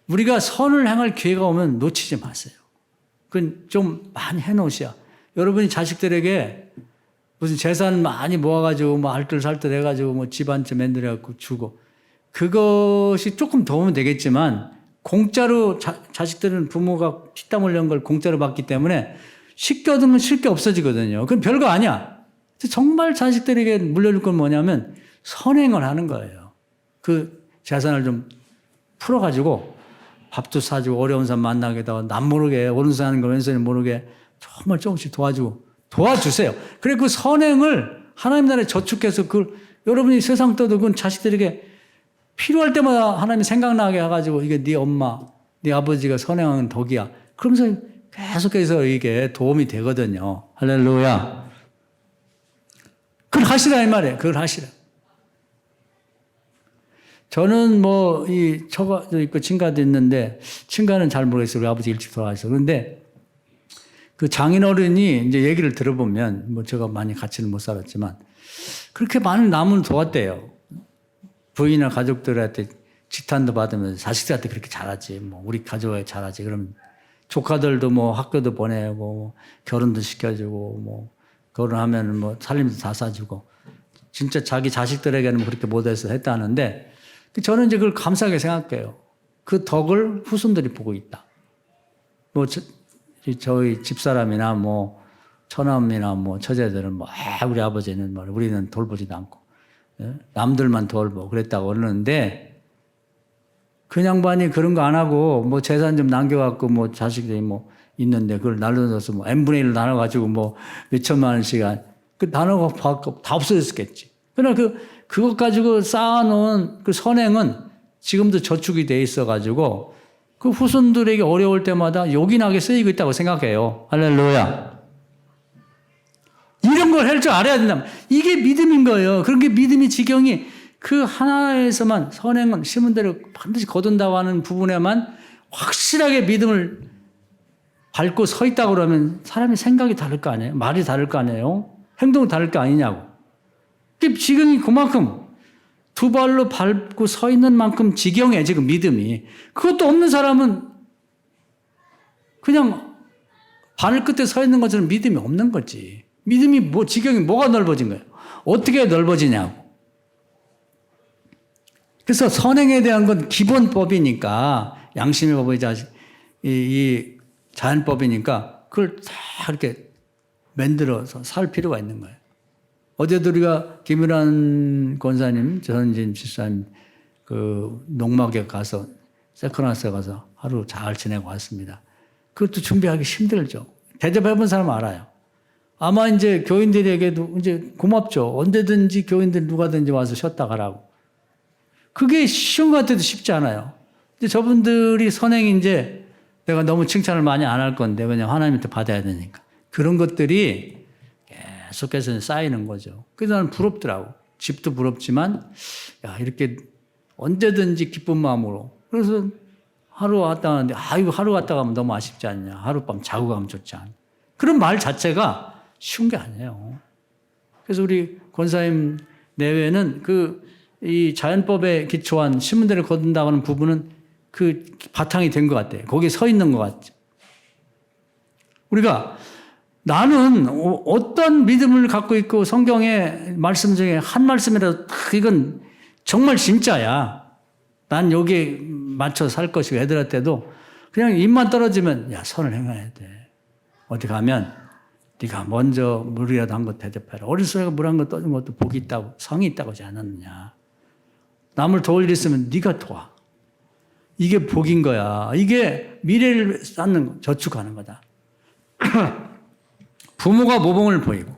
우리가 선을 행할 기회가 오면 놓치지 마세요. 그건 좀 많이 해놓으셔야. 여러분이 자식들에게 무슨 재산 많이 모아가지고 알뜰살뜰 해가지고 집 한 채 만들어갖고 주고 그것이 조금 도움은 되겠지만 공짜로 자식들은 부모가 피땀 흘린 걸 공짜로 받기 때문에 시켜두면 쉴 게 없어지거든요. 그건 별거 아니야. 정말 자식들에게 물려줄 건 뭐냐면 선행을 하는 거예요. 그 재산을 좀 풀어가지고 밥도 사주고 어려운 사람 만나게 하고 남 모르게 오른손 하는 거 왼손이 모르게 정말 조금씩 도와주세요. 그래 그 선행을 하나님 나라에 저축해서 그걸 여러분이 세상 떠도 그건 자식들에게 필요할 때마다 하나님이 생각나게 해가지고 이게 네 엄마, 네 아버지가 선행하는 덕이야. 그러면서 계속해서 이게 도움이 되거든요. 할렐루야. 그걸 하시라 이 말이에요. 그걸 하시라. 저는 이 처가도 있고 친가도 있는데 친가는 잘 모르겠어요. 우리 아버지 일찍 돌아가셔서. 그런데 그 장인어른이 이제 얘기를 들어보면 제가 많이 같이는 못 살았지만 그렇게 많은 남을 도왔대요. 부인이나 가족들한테 지탄도 받으면서 자식들한테 그렇게 잘하지. 우리 가족에 잘하지. 그러면 조카들도 뭐 학교도 보내고 뭐 결혼도 시켜주고 뭐 결혼하면 뭐 살림도 다 사주고 진짜 자기 자식들에게는 그렇게 못해서 했다는데 저는 이제 그걸 감사하게 생각해요. 그 덕을 후손들이 보고 있다. 뭐 저희 집사람이나 뭐 처남이나 뭐 처제들은 뭐 우리 아버지는 뭐 우리는 돌보지도 않고 남들만 돌보고 그랬다고 그러는데 그 양반이 그런 거 안 하고 뭐 재산 좀 남겨갖고 뭐 자식들이 뭐 있는데 그걸 나눠서 뭐 n분의 1로 나눠가지고 뭐 몇천만 원씩 그 나눠가 다 없어졌겠지. 그러나 그것 가지고 쌓아놓은 그 선행은 지금도 저축이 돼 있어가지고 그 후손들에게 어려울 때마다 요긴하게 쓰이고 있다고 생각해요. 할렐루야. 이런 걸 할 줄 알아야 된다. 이게 믿음인 거예요. 그런 게 믿음의 지경이 그 하나에서만 선행은 심은 대로 반드시 거둔다고 하는 부분에만 확실하게 믿음을 밟고 서 있다고 그러면 사람이 생각이 다를 거 아니에요? 말이 다를 거 아니에요? 행동이 다를 거 아니냐고. 지경이 그만큼 두 발로 밟고 서 있는 만큼 지경해 지금 믿음이. 그것도 없는 사람은 그냥 바늘 끝에 서 있는 것처럼 믿음이 없는 거지. 믿음이 뭐 지경이 뭐가 넓어진 거예요? 어떻게 넓어지냐고. 그래서 선행에 대한 건 기본법이니까 양심의 법이자 이 자연법이니까 그걸 다 이렇게 만들어서 살 필요가 있는 거예요. 어제도 우리가 김일환 권사님, 전진 집사님 그 농막에 가서 세컨하우스에 가서 하루 잘 지내고 왔습니다. 그것도 준비하기 힘들죠. 대접해본 사람 알아요. 아마 이제 교인들에게도 이제 고맙죠. 언제든지 교인들 누가든지 와서 쉬었다 가라고. 그게 쉬운 것 같아도 쉽지 않아요. 근데 저분들이 선행이 이제 내가 너무 칭찬을 많이 안 할 건데 그냥 하나님한테 받아야 되니까. 그런 것들이 계속해서 쌓이는 거죠. 그래서 나는 부럽더라고. 집도 부럽지만 야 이렇게 언제든지 기쁜 마음으로. 그래서 하루 왔다 가는데 이거 하루 갔다 가면 너무 아쉽지 않냐. 하룻밤 자고 가면 좋지 않냐. 그런 말 자체가 쉬운 게 아니에요. 그래서 우리 권사님 내외는 이 자연법에 기초한 신문대를 거둔다고 하는 부분은 그 바탕이 된 것 같아요. 거기에 서 있는 것 같죠. 우리가 나는 어떤 믿음을 갖고 있고 성경의 말씀 중에 한 말씀이라도 이건 정말 진짜야. 난 여기에 맞춰 살 것이고 애들한테도 그냥 입만 떨어지면 야 선을 행해야 돼. 어디 가면 네가 먼저 물이라도 한 것 대접해라. 어린 소리가 물 한 거 떠준 것도 복이 있다고 성이 있다고 하지 않았느냐. 남을 도울 일 있으면 네가 도와. 이게 복인 거야. 이게 미래를 쌓는 거, 저축하는 거다. 부모가 모범을 보이고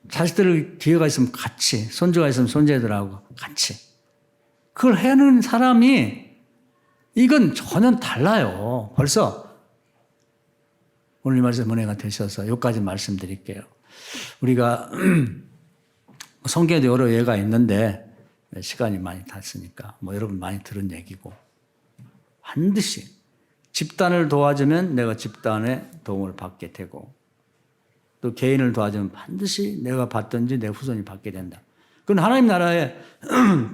자식들 기회가 있으면 같이 손주가 있으면 손주들하고 같이 그걸 해는 사람이 이건 전혀 달라요. 벌써 오늘 이 말씀 은혜가 되셔서 여기까지 말씀드릴게요. 우리가 성경에도 여러 예가 있는데 시간이 많이 탔으니까 뭐 여러분 많이 들은 얘기고 반드시 집단을 도와주면 내가 집단의 도움을 받게 되고 또 개인을 도와주면 반드시 내가 받든지 내 후손이 받게 된다. 그건 하나님 나라의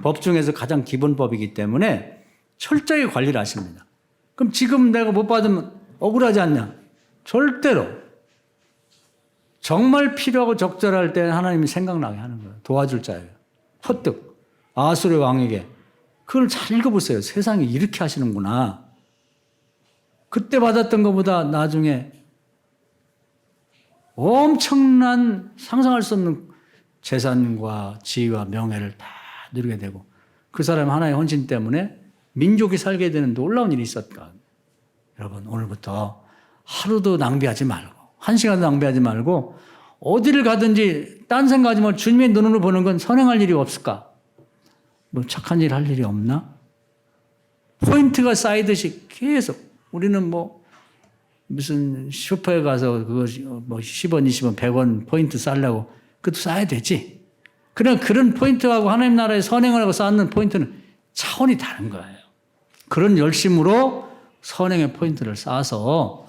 법 중에서 가장 기본법이기 때문에 철저히 관리를 하십니다. 그럼 지금 내가 못 받으면 억울하지 않냐? 절대로. 정말 필요하고 적절할 때 하나님이 생각나게 하는 거예요. 도와줄 자예요. 퍼뜩 아수르 왕에게 그걸 잘 읽어보세요. 세상에 이렇게 하시는구나. 그때 받았던 것보다 나중에 엄청난 상상할 수 없는 재산과 지위와 명예를 다 누리게 되고 그 사람 하나의 헌신 때문에 민족이 살게 되는 놀라운 일이 있었다. 여러분 오늘부터 하루도 낭비하지 말고 한 시간도 낭비하지 말고 어디를 가든지 딴 생각하지 말고 주님의 눈으로 보는 건 선행할 일이 없을까? 뭐 착한 일 할 일이 없나? 포인트가 쌓이듯이 계속 우리는 뭐 무슨 슈퍼에 가서 그거 뭐 10원, 20원, 100원 포인트 쌓으려고 그것도 쌓아야 되지. 그러나 그런 포인트하고 하나님 나라의 선행을 하고 쌓는 포인트는 차원이 다른 거예요. 그런 열심으로 선행의 포인트를 쌓아서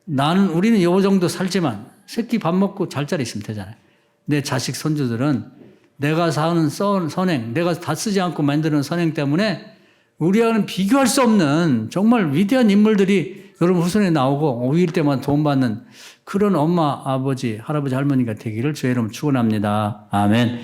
우리는 이 정도 살지만 새끼 밥 먹고 잘 자리 있으면 되잖아요. 내 자식 손주들은 내가 사는 선행, 내가 다 쓰지 않고 만드는 선행 때문에 우리와는 비교할 수 없는 정말 위대한 인물들이 여러분 후손에 나오고 5일 때만 도움받는 그런 엄마, 아버지, 할아버지, 할머니가 되기를 주의 이름 축원합니다. 아멘.